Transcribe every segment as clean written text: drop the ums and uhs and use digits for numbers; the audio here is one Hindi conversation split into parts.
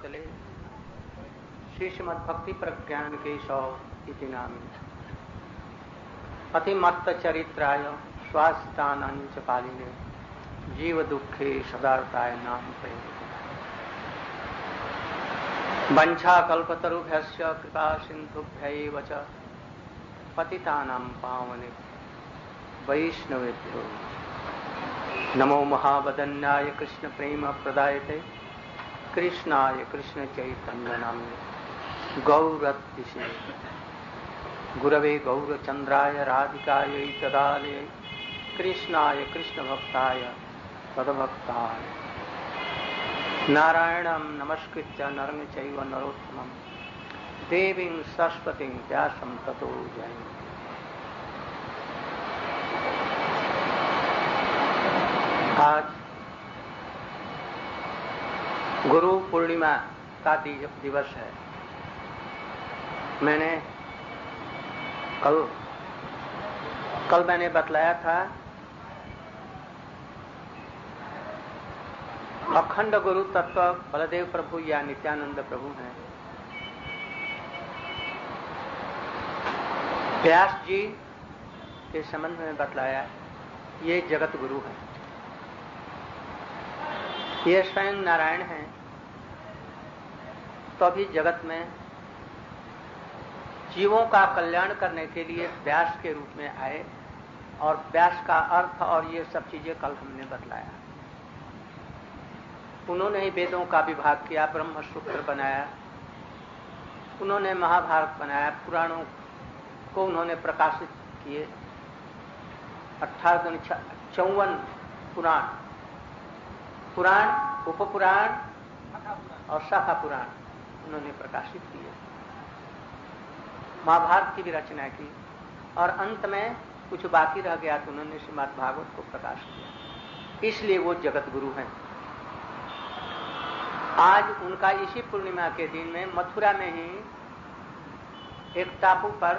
भक्तले श्री श्रीमद्भक्ति प्रज्ञान केशव इति नामे अतिमत्त चरित्राय स्वास्थानांच पालिने जीव दुखे सदार्ताय नाम प्रेम वंशा कल्पतरुभ्यश्च कृपा सिंधुभ्यैव च पतितानां पावने वैष्णवेभ्यो नमो महावदन्याय कृष्ण प्रेम प्रदायते कृष्णाय कृष्ण चैतन्य नाम्ने गौरतिशे गुरवे गौरचंद्राय राधिकायै तदालये कृष्णाय कृष्ण भक्ताय तदभक्ताय नारायणं नमस्कृत्य नरं चैव नरोत्तमं देवीं सरस्वतीं व्यासं ततो जयम्। आज गुरु पूर्णिमा का दिवस है। मैंने कल मैंने बतलाया था अखंड गुरु तत्व बलदेव प्रभु या नित्यानंद प्रभु हैं। व्यास जी के संबंध में बतलाया ये जगत गुरु हैं, ये स्वयं नारायण हैं। तो अभी जगत में जीवों का कल्याण करने के लिए व्यास के रूप में आए और व्यास का अर्थ और ये सब चीजें कल हमने बतलाया। उन्होंने ही वेदों का विभाग किया, ब्रह्म सूत्र बनाया, उन्होंने महाभारत बनाया, पुराणों को उन्होंने प्रकाशित किए। 58 पुराण, उपपुराण और शाखा पुराण उन्होंने प्रकाशित किए। महाभारत की भी रचना की और अंत में कुछ बाकी रह गया तो उन्होंने श्रीमद् भागवत को प्रकाशित किया। इसलिए वो जगत गुरु हैं। आज उनका इसी पूर्णिमा के दिन में मथुरा में ही एक टापू पर,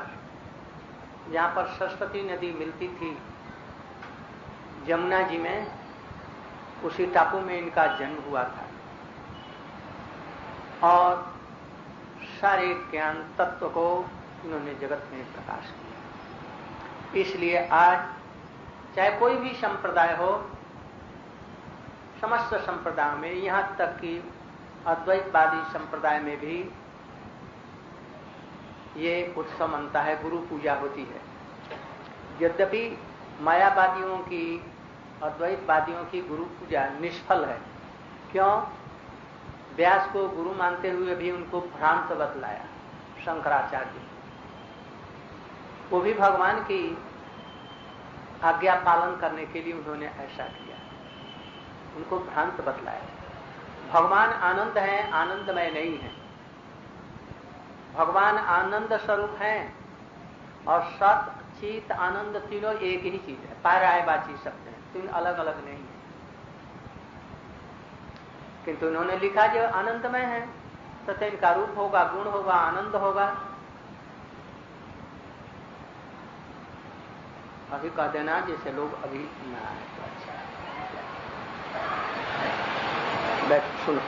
जहां पर सरस्वती नदी मिलती थी जमुना जी में, उसी टापू में इनका जन्म हुआ था और सारे ज्ञान तत्व को इन्होंने जगत में प्रकाश किया। इसलिए आज चाहे कोई भी संप्रदाय हो, समस्त संप्रदायों में, यहां तक कि अद्वैतवादी संप्रदाय में भी ये उत्सव मनता है, गुरु पूजा होती है। यद्यपि मायावादियों की, अद्वैतवादियों की गुरु पूजा निष्फल है। क्यों? व्यास को गुरु मानते हुए भी उनको भ्रांत बतलाया शंकराचार्य। वो भी भगवान की आज्ञा पालन करने के लिए उन्होंने ऐसा किया, उनको भ्रांत बतलाया। भगवान आनंद है, आनंदमय नहीं है। भगवान आनंद स्वरूप हैं और सत चित आनंद तीनों एक ही चीज है, पर्यायवाची शब्द है, तीन अलग अलग नहीं है। किंतु उन्होंने लिखा जो आनंदमय है तथा इनका रूप होगा, गुण होगा, आनंद होगा। अभी कह देना जैसे लोग अभी ना आए तो अच्छा। बैठ सुनो।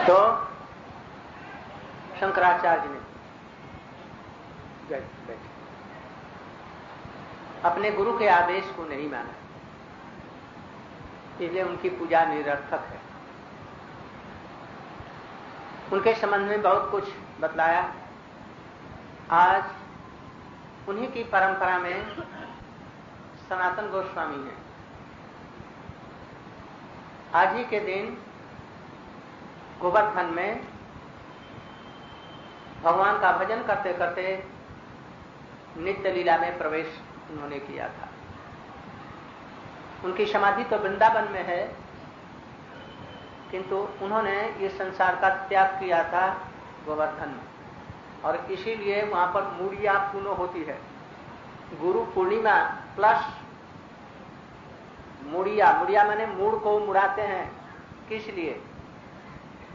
तो शंकराचार्य ने बैठे अपने गुरु के आदेश को नहीं माना, इसलिए उनकी पूजा निरर्थक है। उनके संबंध में बहुत कुछ बतलाया। आज उन्हीं की परंपरा में सनातन गोस्वामी हैं। आज ही के दिन गोवर्धन में भगवान का भजन करते करते नित्य लीला में प्रवेश उन्होंने किया था। उनकी समाधि तो वृंदावन में है, किंतु उन्होंने ये संसार का त्याग किया था गोवर्धन में, और इसीलिए वहां पर मूड़िया पुनः होती है। गुरु पूर्णिमा प्लस मूड़िया, मूड़िया माने मूड़ को मुड़ाते हैं। किस लिए?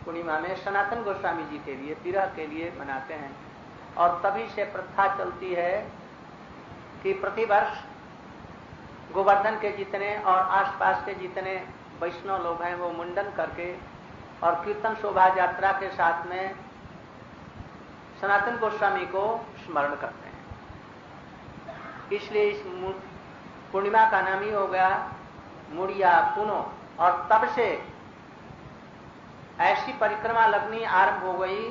पूर्णिमा में सनातन गोस्वामी जी के लिए, विरह के लिए मनाते हैं। और तभी से प्रथा चलती है कि प्रतिवर्ष गोवर्धन के जितने और आसपास के जितने वैष्णव लोग हैं वो मुंडन करके और कीर्तन शोभा यात्रा के साथ में सनातन गोस्वामी को स्मरण करते हैं। इसलिए इस पूर्णिमा का नाम ही हो गया मुड़िया पुनो। और तब से ऐसी परिक्रमा लगनी आरंभ हो गई,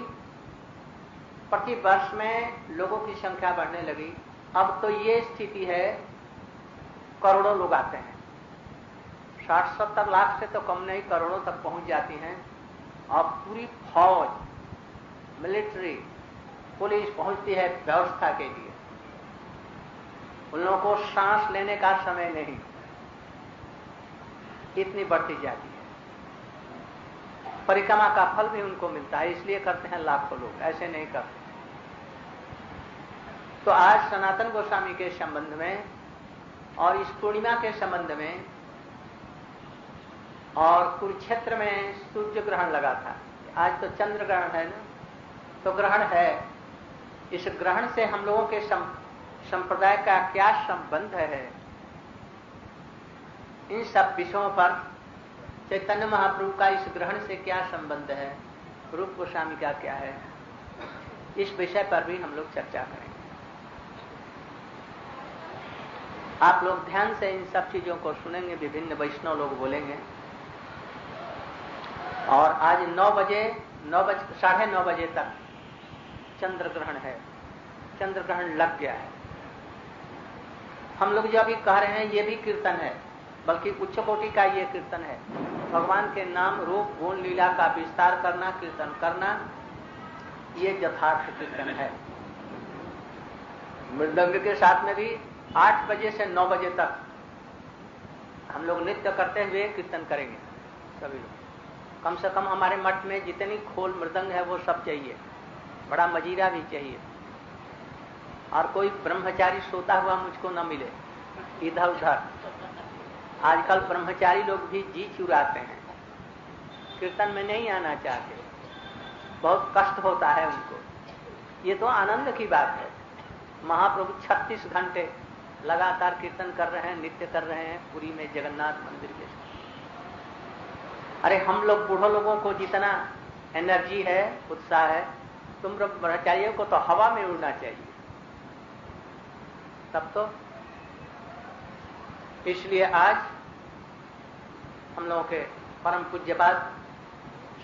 प्रति वर्ष में लोगों की संख्या बढ़ने लगी। अब तो ये स्थिति है करोड़ों लोग आते हैं, 60-70 लाख से तो कम नहीं, करोड़ों तक पहुंच जाती हैं। और पूरी फौज, मिलिट्री, पुलिस पहुंचती है व्यवस्था के लिए। उन लोगों को सांस लेने का समय नहीं, इतनी बढ़ती जाती है। परिक्रमा का फल भी उनको मिलता है, इसलिए करते हैं लाखों लोग, ऐसे नहीं करते। तो आज सनातन गोस्वामी के संबंध में और इस पूर्णिमा के संबंध में, और कुरुक्षेत्र में सूर्य ग्रहण लगा था, आज तो चंद्र ग्रहण है ना, तो ग्रहण है। इस ग्रहण से हम लोगों के संप्रदाय का क्या संबंध है, इन सब विषयों पर चैतन्य महाप्रभु का इस ग्रहण से क्या संबंध है, रूप गोस्वामी का क्या है, इस विषय पर भी हम लोग चर्चा करेंगे। आप लोग ध्यान से इन सब चीजों को सुनेंगे, विभिन्न वैष्णव लोग बोलेंगे। और आज 9:30 बजे तक चंद्र ग्रहण है, चंद्र ग्रहण लग गया है। हम लोग जो अभी कह रहे हैं ये भी कीर्तन है, बल्कि उच्च कोटि का ये कीर्तन है। भगवान के नाम रूप गुण लीला का विस्तार करना, कीर्तन करना, ये यथार्थ कीर्तन है। मृदंग के साथ में भी 8 बजे से 9 बजे तक हम लोग नृत्य करते हुए कीर्तन करेंगे सभी लोग। कम से कम हमारे मठ में जितनी खोल मृदंग है वो सब चाहिए, बड़ा मजीरा भी चाहिए। और कोई ब्रह्मचारी सोता हुआ मुझको न मिले इधर उधर। आजकल ब्रह्मचारी लोग भी जी चुराते हैं, कीर्तन में नहीं आना चाहते, बहुत कष्ट होता है उनको। ये तो आनंद की बात है। महाप्रभु 36 घंटे लगातार कीर्तन कर रहे हैं, नृत्य कर रहे हैं पुरी में जगन्नाथ मंदिर के साथ। अरे हम लोग बूढ़ों लोगों को जितना एनर्जी है, उत्साह है, तुम ब्रह्मचारियों को तो हवा में उड़ना चाहिए तब तो। इसलिए आज हम लोगों के परम पूज्यपाद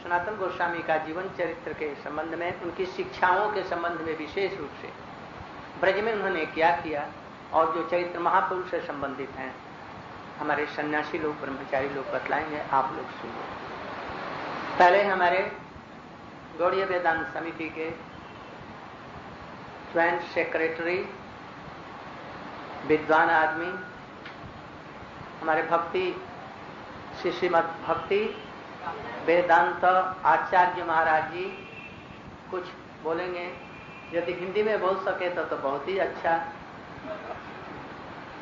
सनातन गोस्वामी का जीवन चरित्र के संबंध में, उनकी शिक्षाओं के संबंध में विशेष रूप से ब्रज में उन्होंने क्या किया, और जो चरित्र महापुरुष से संबंधित हैं हमारे सन्यासी लोग, ब्रह्मचारी लोग बतलाएंगे, आप लोग सुनिए। पहले हमारे गौड़ीय वेदांत समिति के ज्वाइंट सेक्रेटरी, विद्वान आदमी, हमारे भक्ति श्रीमद भक्ति वेदांत आचार्य महाराज जी कुछ बोलेंगे। यदि हिंदी में बोल सके तो बहुत ही अच्छा,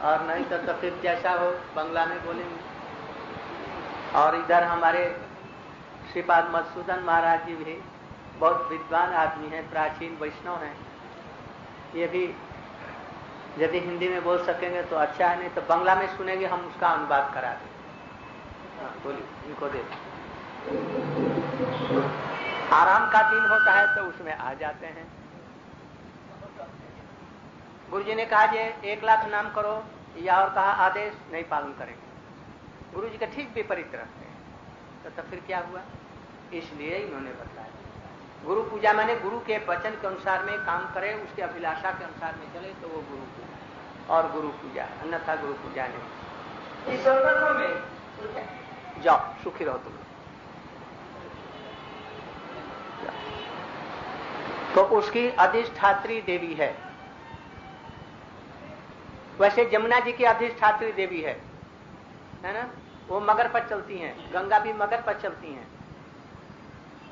और नहीं तो फिर जैसा हो बंगला में बोलेंगे। और इधर हमारे श्रीपाद मधुसूदन महाराज जी भी बहुत विद्वान आदमी हैं, प्राचीन वैष्णव हैं। ये भी यदि हिंदी में बोल सकेंगे तो अच्छा है, नहीं तो बंगला में सुनेंगे, हम उसका अनुवाद करा देंगे। हाँ बोलिए, इनको दे। आराम का दिन होता है तो उसमें आ जाते हैं। गुरु जी ने कहा जे 1 लाख नाम करो, या और कहा आदेश नहीं पालन करेंगे। गुरु जी का ठीक विपरीत रखते हैं, तो फिर क्या हुआ? इसलिए इन्होंने बताया गुरु पूजा माने गुरु के वचन के अनुसार में काम करे, उसके अभिलाषा के अनुसार में चले तो वो गुरु पूजा और गुरु पूजा, अन्यथा गुरु पूजा नहीं। इस संदर्भ में जाओ, सुखी रहो तुम। तो उसकी अधिष्ठात्री देवी है। वैसे जमुना जी की अधिष्ठात्री देवी है ना, वो मगर पर चलती हैं, गंगा भी मगर पर चलती हैं,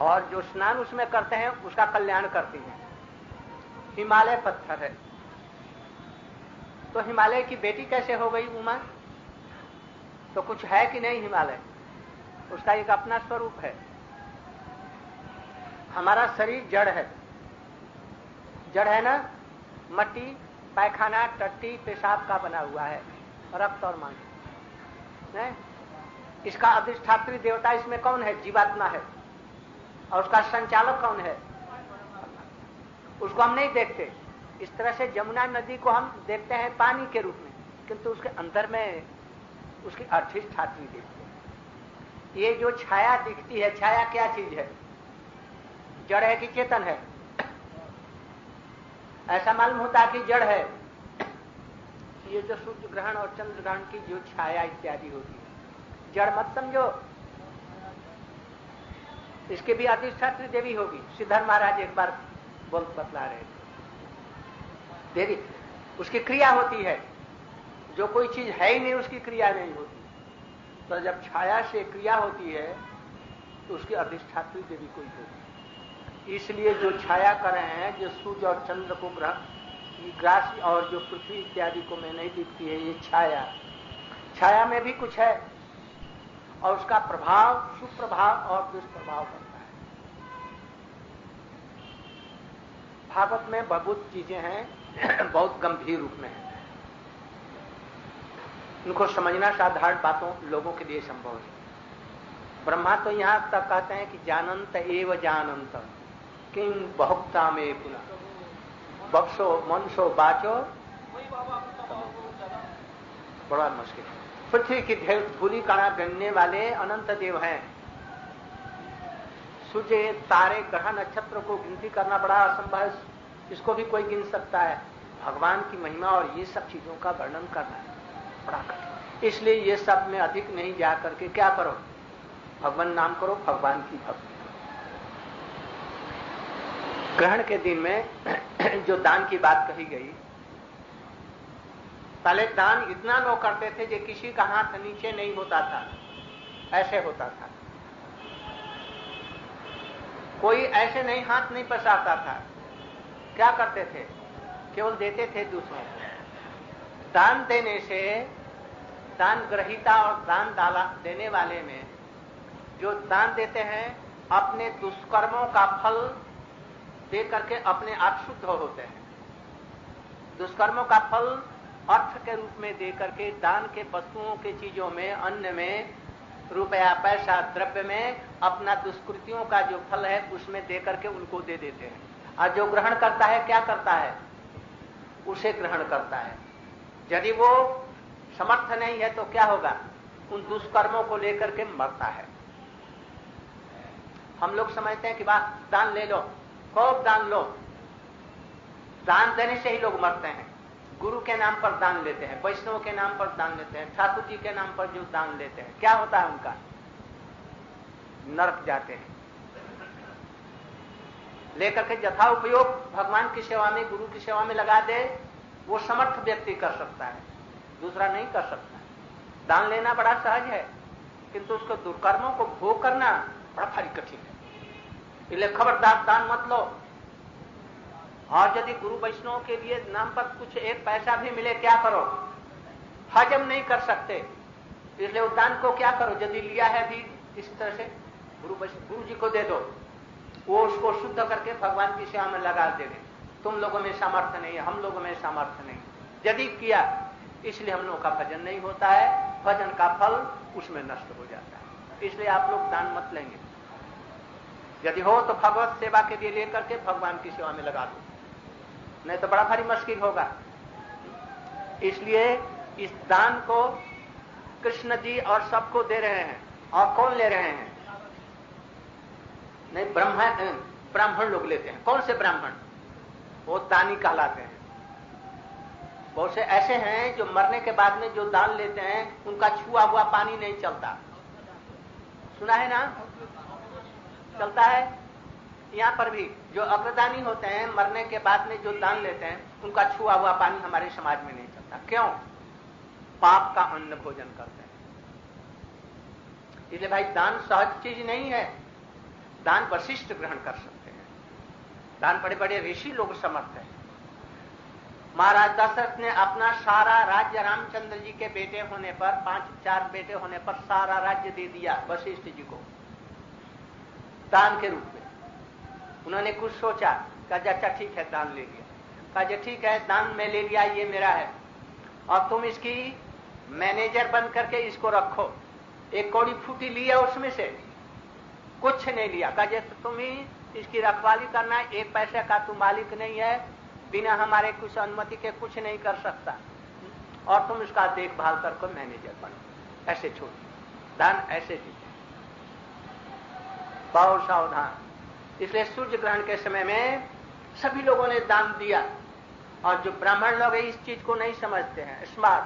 और जो स्नान उसमें करते हैं उसका कल्याण करती हैं। हिमालय पत्थर है, तो हिमालय की बेटी कैसे हो गई उमा? तो कुछ है कि नहीं हिमालय? उसका एक अपना स्वरूप है। हमारा शरीर जड़ है, जड़ है ना, मट्टी, पैखाना, टट्टी, पेशाब का बना हुआ है, रक्त और मांस है। इसका अधिष्ठात्री देवता इसमें कौन है? जीवात्मा है। और उसका संचालक कौन है? उसको हम नहीं देखते। इस तरह से जमुना नदी को हम देखते हैं पानी के रूप में, किंतु उसके अंदर में उसकी अधिष्ठात्री देखते हैं। ये जो छाया दिखती है, छाया क्या चीज है? जड़ है कि चेतन है? ऐसा मालूम होता है कि जड़ है। ये जो सूर्य ग्रहण और चंद्र ग्रहण की जो छाया इत्यादि होती है, जड़ मत समझो। इसके भी अधिष्ठात्री देवी होगी। श्रीधर महाराज एक बार बतला रहे थे। देवी उसकी क्रिया होती है। जो कोई चीज है ही नहीं उसकी क्रिया नहीं होती। तो जब छाया से क्रिया होती है तो उसकी अधिष्ठात्री देवी कोई होती। इसलिए जो छाया कर रहे हैं, जो सूर्य और चंद्र को ग्रास और जो पृथ्वी इत्यादि को में नहीं दिखती है, ये छाया, छाया में भी कुछ है और उसका प्रभाव सुप्रभाव और दुष्प्रभाव करता है। भागवत में बहुत चीजें हैं, बहुत गंभीर रूप में है। इनको समझना साधारण बातों लोगों के लिए संभव है। ब्रह्मा तो यहां तक कहते हैं कि जानंत एव जानंत किं बहुक्ता में पुनः बक्सो मनसो बाचो, बड़ा मुश्किल। पृथ्वी की धूलि कणा गिनने वाले अनंत देव हैं। सूर्य तारे ग्रह नक्षत्र को गिनती करना बड़ा असंभव है, इसको भी कोई गिन सकता है। भगवान की महिमा और ये सब चीजों का वर्णन करना है बड़ा कठिन। इसलिए ये सब में अधिक नहीं जा करके क्या करो, भगवान नाम करो, भगवान की भक्ति। ग्रहण के दिन में जो दान की बात कही गई, पहले दान इतना लोग करते थे जो किसी का हाथ नीचे नहीं होता था, ऐसे होता था। कोई ऐसे नहीं हाथ नहीं पसारता था। क्या करते थे? केवल देते थे दूसरों को। दान देने से, दान ग्रहीता और दान देने वाले में, जो दान देते हैं अपने दुष्कर्मों का फल दे करके अपने आप शुद्ध होते हैं। दुष्कर्मों का फल अर्थ के रूप में दे करके दान के वस्तुओं के चीजों में, अन्न में, रुपया पैसा द्रव्य में अपना दुष्कृतियों का जो फल है उसमें दे करके उनको दे देते हैं। और जो ग्रहण करता है क्या करता है? उसे ग्रहण करता है। यदि वो समर्थ नहीं है तो क्या होगा? उन दुष्कर्मों को लेकर के मरता है। हम लोग समझते हैं कि वाह दान ले लो, खूब दान लो। दान देने से ही लोग मरते हैं। गुरु के नाम पर दान लेते हैं, वैष्णव के नाम पर दान लेते हैं, ठाकुर जी के नाम पर जो दान लेते हैं, क्या होता है उनका? नरक जाते हैं। लेकर के यथा उपयोग भगवान की सेवा में, गुरु की सेवा में लगा दे, वो समर्थ व्यक्ति कर सकता है, दूसरा नहीं कर सकता। दान लेना बड़ा सहज है, किंतु उसको दुष्कर्मों को भोग करना बड़ा भारी कठिन है। इसलिए खबरदार दान मत लो। और यदि गुरु वैष्णव के लिए नाम पर कुछ एक पैसा भी मिले, क्या करो? हजम नहीं कर सकते। इसलिए उस दान को क्या करो? यदि लिया है भी इस तरह से गुरु जी को दे दो, वो उसको शुद्ध करके भगवान की सेवा में लगा दे दे। तुम लोगों में सामर्थ्य नहीं है, हम लोगों में सामर्थ्य नहीं। यदि किया, इसलिए हम लोगों का भजन नहीं होता है, भजन का फल उसमें नष्ट हो जाता है। इसलिए आप लोग दान मत लेंगे। यदि हो तो भगवत सेवा के लिए लेकर के भगवान की सेवा में लगा दो, नहीं तो बड़ा भारी मुश्किल होगा। इसलिए इस दान को कृष्ण जी और सबको दे रहे हैं। और कौन ले रहे हैं? नहीं, ब्राह्मण लोग लेते हैं। कौन से ब्राह्मण? वो दानी कहलाते हैं। बहुत से ऐसे हैं जो मरने के बाद में जो दान लेते हैं उनका छुआ हुआ पानी नहीं चलता। सुना है ना? चलता है। यहां पर भी जो अग्रदानी होते हैं, मरने के बाद में जो दान लेते हैं, उनका छुआ हुआ पानी हमारे समाज में नहीं चलता। क्यों? पाप का अन्न भोजन करते हैं। इसलिए भाई दान सहज चीज नहीं है। दान वशिष्ठ ग्रहण कर सकते हैं। दान बड़े बड़े ऋषि लोग समर्थ हैं। महाराज दशरथ ने अपना सारा राज्य रामचंद्र जी के बेटे होने पर, 5-4 बेटे होने पर सारा राज्य दे दिया वशिष्ठ जी को दान के रूप में। उन्होंने कुछ सोचा, कहा अच्छा ठीक है दान ले लिया। कहा ठीक है दान में ले लिया, ये मेरा है और तुम इसकी मैनेजर बन करके इसको रखो। एक कौड़ी फूटी लिया उसमें से, कुछ नहीं लिया। कहा जैसे तुम ही इसकी रखवाली करना है, 1 पैसे का तू मालिक नहीं है, बिना हमारे कुछ अनुमति के कुछ नहीं कर सकता, और तुम इसका देखभाल करके मैनेजर बनो। ऐसे छोड़ दान ऐसे दीजिए, बहुत सावधान। इसलिए सूर्य ग्रहण के समय में सभी लोगों ने दान दिया, और जो ब्राह्मण लोग इस चीज को नहीं समझते हैं, स्मार्ट,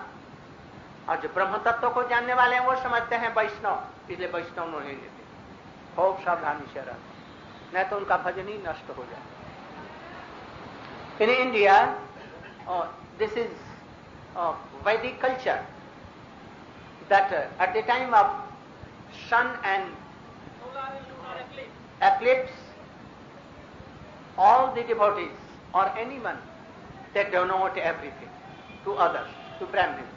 और जो ब्रह्म तत्व को जानने वाले हैं वो समझते हैं वैष्णव, इसलिए वैष्णव नहीं लेते। खूब सावधानी से रहते, नहीं तो उनका भजन ही नष्ट हो जाए। In India this is Vedic culture that at the time of sun and eclipse, all the devotees or anyone, they donate everything to others, to Brahmins.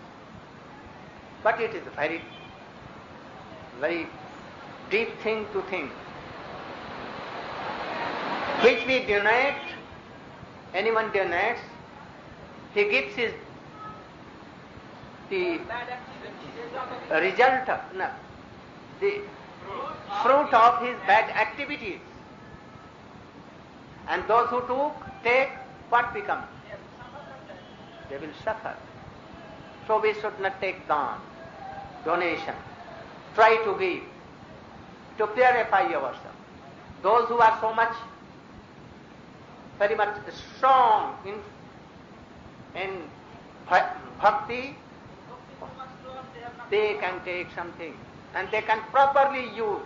But it is a very, very deep thing to think. Which we donate, anyone donates, he gives his the result, no, the fruit of his bad activities, and those who take, what becomes? They will suffer. So we should not take donation. Try to give, to purify ourselves. Those who are so much, very much strong in bhakti, they can take something, and they can properly use.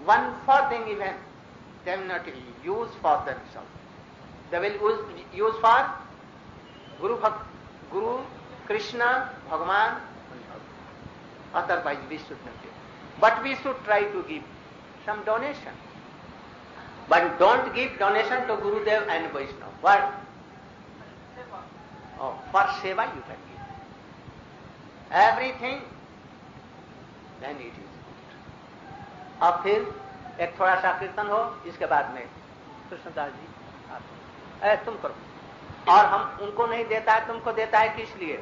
One thing even, they will not use for themselves. They will use for Guru, Krishna, Bhagavan. Otherwise we should not give. But we should try to give some donation. But don't give donation to Gurudev and Vaishnava. What? Oh, for seva you can give. Everything, then it is good. अब फिर एक थोड़ा सा कीर्तन हो, इसके बाद में कृष्णदास जी आते, तुम करो, और हम उनको नहीं देता है, तुमको देता है किस लिए?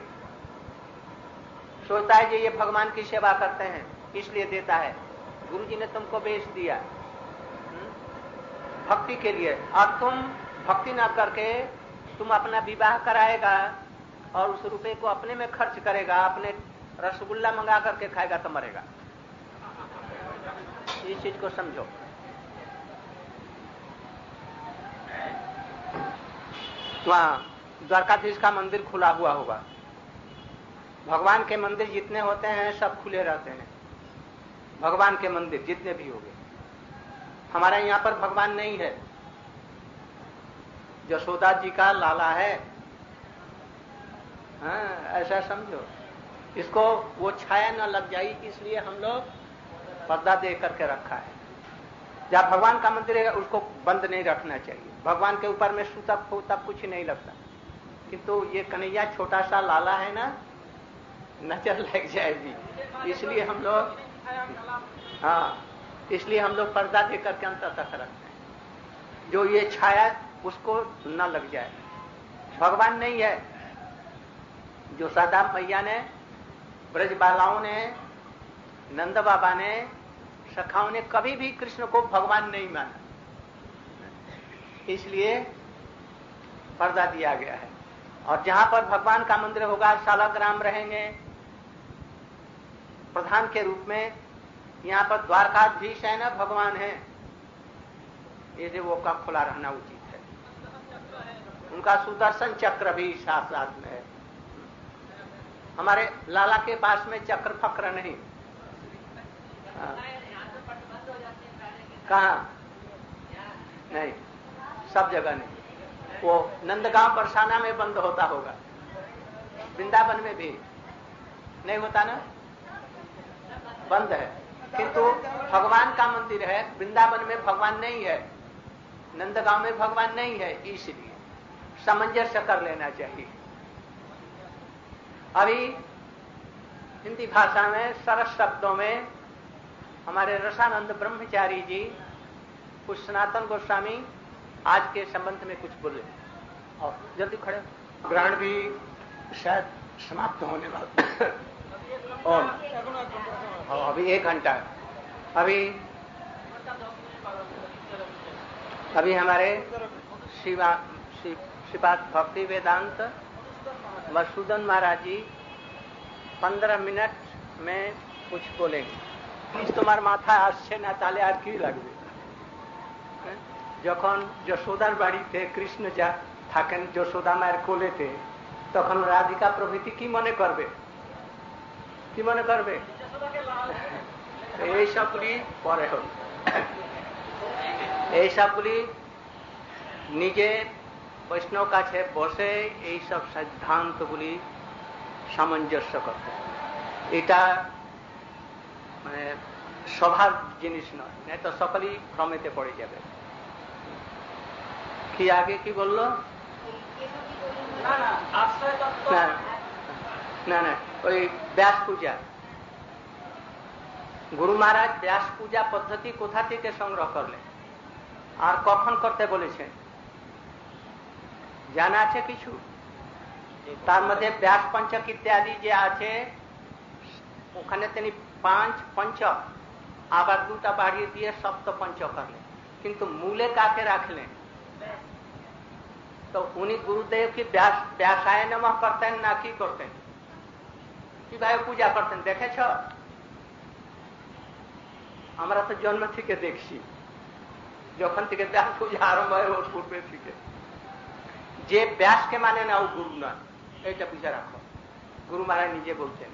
सोचता है कि ये भगवान की सेवा करते हैं इसलिए देता है। गुरु जी ने तुमको बेच दिया भक्ति के लिए, और तुम भक्ति ना करके तुम अपना विवाह कराएगा और उस रुपए को अपने में खर्च करेगा, अपने रसगुल्ला मंगा करके खाएगा तो मरेगा। इस चीज को समझो। वहां द्वारकाधीश का मंदिर खुला हुआ होगा, भगवान के मंदिर जितने होते हैं सब खुले रहते हैं। भगवान के मंदिर जितने भी होंगे, हमारे यहाँ पर भगवान नहीं है, यशोदा जी का लाला है। हाँ, ऐसा समझो। इसको वो छाया न लग जाए इसलिए हम लोग पर्दा दे करके रखा है। जब भगवान का मंदिर है उसको बंद नहीं रखना चाहिए। भगवान के ऊपर में सूतक फूतक कुछ नहीं लगता, किंतु ये कन्हैया छोटा सा लाला है ना, नजर लग जाएगी, इसलिए हम लोग, हाँ, इसलिए हम लोग पर्दा दे करके अंतर तक रखते हैं, जो ये छाया उसको न लग जाए। भगवान नहीं है। जो सादा मैया ने, ब्रज बालाओं ने, नंद बाबा ने, सखाओं ने कभी भी कृष्ण को भगवान नहीं माना, इसलिए पर्दा दिया गया है। और जहां पर भगवान का मंदिर होगा, शालाग्राम रहेंगे प्रधान के रूप में, यहाँ पर द्वारकाधीश है ना, भगवान है, ये वो का खुला रहना उचित है। उनका सुदर्शन चक्र भी साथ साथ में है। हमारे लाला के पास में चक्र फक्र नहीं। कहाँ? नहीं, सब जगह नहीं। वो नंदगांव बरसाना में बंद होता होगा, वृंदावन में भी नहीं होता ना, बंद है। किंतु भगवान का मंदिर है, वृंदावन में भगवान नहीं है, नंदगांव में भगवान नहीं है, इसलिए सामंजस्य कर लेना चाहिए। अभी हिंदी भाषा में सरस शब्दों में हमारे रसानंद ब्रह्मचारी जी, कुछ सनातन गोस्वामी आज के संबंध में कुछ बोले। और जल्दी खड़े, ग्रहण भी शायद समाप्त होने वाला और अभी 1 घंटा है। अभी हमारे श्रीपाद भक्ति वेदांत मधुसूदन महाराज जी 15 मिनट में कुछ बोलेंगे। प्लीज तुम्हार माथा আসছে না তাহলে আর কি লাগবে? যখন যশোদার বাড়িতে কৃষ্ণ যা থাকেন যশোদা মায়ের কোলেতে, তখন রাধিকা প্রভৃতি কি মনে করবে? কি মনে করবে? এই সবগুলি পরে হল। এই সবগুলি নিজে বৈষ্ণব কাছে বসে এই সব সিদ্ধান্তগুলি সামঞ্জস্য করতে, এটা মানে সভার জিনিস নয়, না তো সকলেই ভ্রমেতে পড়ে যাবে। কি আগে কি বললো? না না, ওই ব্যাস পূজা। গুরু মহারাজ ব্যাস পূজা পদ্ধতি কোথা থেকে সংগ্রহ করলেন আর কখন করতে বলেছেন জানা আছে কিছু? তার মধ্যে ব্যাস পঞ্চক ইত্যাদি যে আছে, ওখানে তিনি 5 পঞ্চক আবার 2টা বাড়িয়ে দিয়ে সপ্ত পঞ্চক করলেন, কিন্তু মূলে কাকে রাখলেন? তো উনি গুরুদেব কি ব্যাসায় নমঃ করতেন না কি করতেন? কিভাবে পূজা করতেন দেখেছ? আমরা তো জন্ম থেকে দেখছি, যখন থেকে ব্যাস পূজা আরম্ভ হয় ওর পূর্বে থেকে। যে ব্যাসকে মানে না ও গুরু নয়, এইটা বুঝে রাখো। গুরু মহারাজ নিজে বলতেন,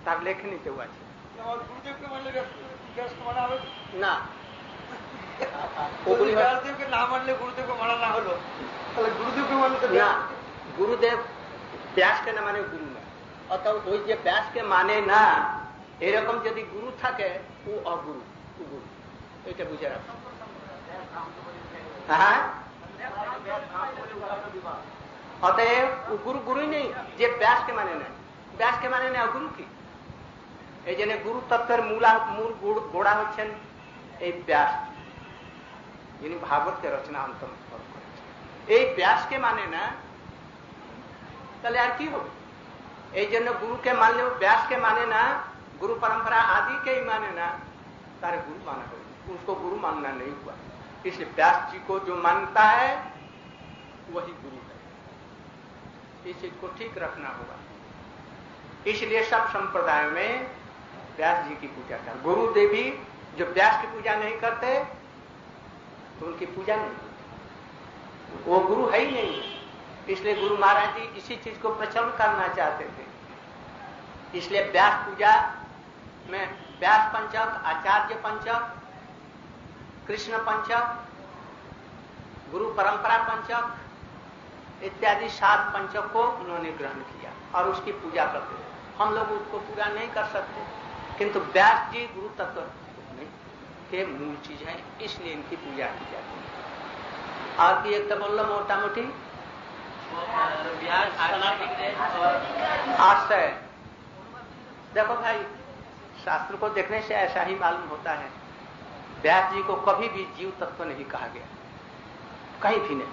তার লেখনীতেও আছে। গুরুদেবকে মানলে ব্যাসকে মানা হবে না, ব্যাসদেবকে না মানলে গুরুদেবকে মানা না হলো, তাহলে গুরুদেবকে মানলে না, গুরুদেব ব্যাসকে না মানে গুরু না। অর্থাৎ ওই যে ব্যাসকে মানে না, এরকম যদি গুরু থাকে ও অগুরু, ও গুরু, এটা বুঝে রাখো। হ্যাঁ, অতএব ও গুরু গুরুই নেই যে ব্যাসকে মানে না। ব্যাসকে মানে না গুরু কি? এই জন্য গুরু তত্ত্বের মূল গোড়া হচ্ছেন এই ব্যাস, যিনি ভাগবতকে রচনা অন্তর্ভুক্ত করেছেন। এই ব্যাসকে মানে না, তাহলে আর কি হবে? এই জন্য গুরুকে मानलेও व्यासকে মানে না, गुरु परंपरा आदि के ही माने ना, तारे गुरु माना हो, उसको गुरु मानना नहीं हुआ। इसलिए व्यास जी को जो मानता है वही गुरु है। इस चीज को ठीक रखना होगा। इसलिए सब संप्रदायों में व्यास जी की पूजा कर, गुरु देवी जो व्यास की पूजा नहीं करते तो उनकी पूजा नहीं होती, वो गुरु है ही नहीं। इसलिए गुरु महाराज जी इसी चीज को प्रचलन करना चाहते थे। इसलिए व्यास पूजा में व्यास पंचक, आचार्य पंचक, कृष्ण पंचक, गुरु परंपरा पंचक इत्यादि 7 पंचक को उन्होंने ग्रहण किया और उसकी पूजा करते थे। हम लोग उसको पूरा नहीं कर सकते, किंतु व्यास जी गुरु तत्व के मूल चीज है, इसलिए इनकी पूजा की जाती है। और की एक तो बोल लो मोटा मोटी आश्रय। देखो भाई, शास्त्र को देखने से ऐसा ही मालूम होता है, व्यास जी को कभी भी जीव तत्व नहीं कहा गया, कहीं भी नहीं।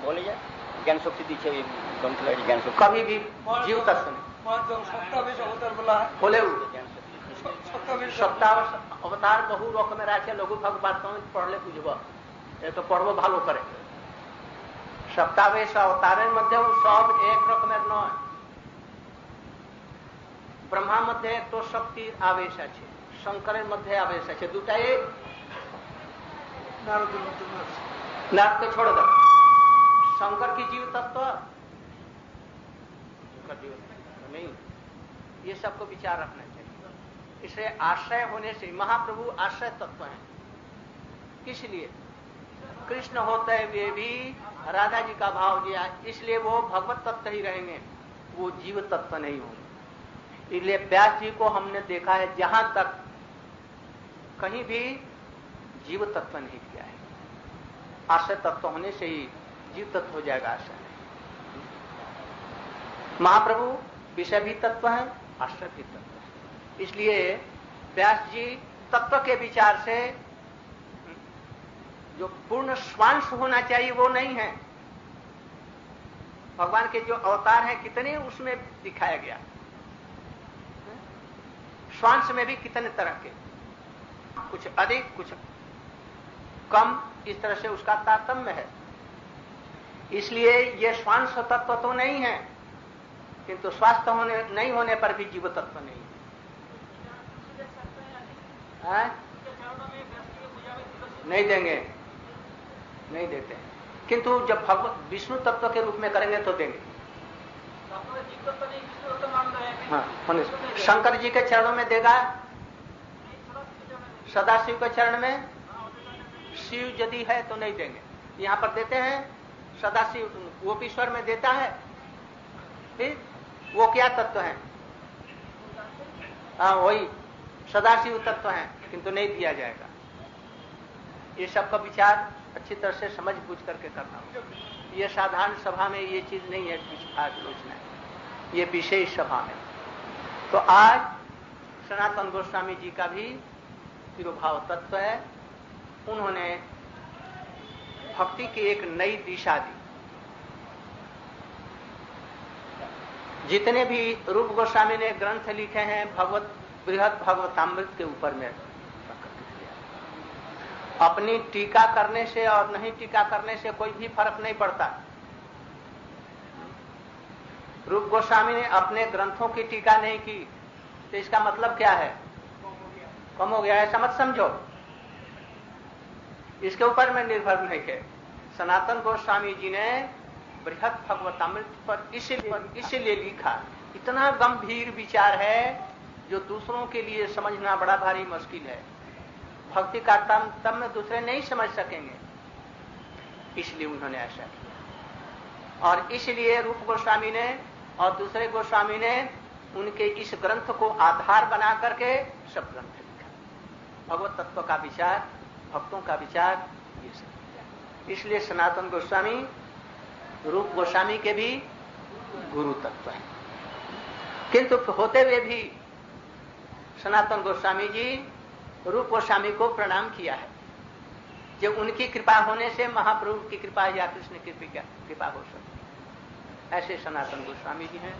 बोले जाए ज्ञान शक्ति दीजिए, ज्ञान शक्ति कभी भी जीव तत्व नहीं बोले। सप्ताह अवतार बहु रकमेर आछे, लघु भगवत पढ़ले बुझब, ए तो पढ़ब भालो करे। सप्तावेश अवतारेर मध्य सब एक रकमेर नय। ब्रह्मा मध्य एक तो शक्तिर आवेश आछे, शंकरेर मध्य आवेश आछे, दुटाई नारद को छोड़ दो। शंकर की जीव तत्व नहीं, ये सबको विचार रखना चाहिए। इसलिए आश्रय होने से महाप्रभु आश्रय तत्व हैं। इसलिए कृष्ण होते हुए भी राधा जी का भाव दिया, इसलिए वो भगवत तत्व ही रहेंगे, वो जीव तत्व नहीं होंगे। इसलिए व्यास जी को हमने देखा है जहां तक कहीं भी जीव तत्व नहीं किया है। आश्रय तत्व होने से ही जीव तत्व हो जाएगा आश्रय। महाप्रभु विषय भी तत्व है, आश्रय भी तत्व है। इसलिए व्यास जी तत्व के विचार से जो पूर्ण स्वांश होना चाहिए वो नहीं है। भगवान के जो अवतार हैं कितने उसमें दिखाया गया, श्वास में भी कितने तरह के, कुछ अधिक कुछ कम, इस तरह से उसका तारतम्य है। इसलिए ये श्वास तत्व तो नहीं है, किंतु स्वास्थ्य नहीं होने पर भी जीव तत्व नहीं है। नहीं देंगे, नहीं देते, किंतु जब भगवत विष्णु तत्व के रूप में करेंगे तो देंगे। हाँ, शंकर जी के चरणों में देगा, सदाशिव के चरण में, शिव यदि है तो नहीं देंगे। यहां पर देते हैं सदाशिव, गोपीश्वर में देता है, फिर वो क्या तत्व है? हाँ, वही सदाशिव तत्व है, किंतु नहीं दिया जाएगा। ये सब का विचार अच्छी तरह से समझ बूझ करके करना होगा। ये साधारण सभा में ये चीज नहीं है आलोचना, ये विशेष सभा में। तो आज सनातन गोस्वामी जी का भी तिरुभाव तत्व है। उन्होंने भक्ति की एक नई दिशा दी। जितने भी रूप गोस्वामी ने ग्रंथ लिखे हैं बृहद भागवतामृत के ऊपर में अपनी टीका करने से और नहीं टीका करने से कोई भी फर्क नहीं पड़ता। रूप गोस्वामी ने अपने ग्रंथों की टीका नहीं की तो इसका मतलब क्या है? कम हो गया, ऐसा मत समझो। इसके ऊपर में निर्भर नहीं है। सनातन गोस्वामी जी ने बृहद भागवतामृत पर इसलिए लिखा, इतना गंभीर विचार है जो दूसरों के लिए समझना बड़ा भारी मुश्किल है। भक्ति का तम में दूसरे नहीं समझ सकेंगे, इसलिए उन्होंने ऐसा किया। और इसलिए रूप गोस्वामी ने और दूसरे गोस्वामी ने उनके इस ग्रंथ को आधार बना करके सब ग्रंथ लिखा। भगवत तत्व का विचार, भक्तों का विचार, ये सब। इसलिए सनातन गोस्वामी रूप गोस्वामी के भी गुरु तत्व है। किंतु होते हुए भी सनातन गोस्वामी जी रूप गोस्वामी को प्रणाम किया है। जो उनकी कृपा होने से महाप्रभु की कृपा या कृष्ण की कृपा हो सकती है। ऐसे सनातन गोस्वामी जी हैं।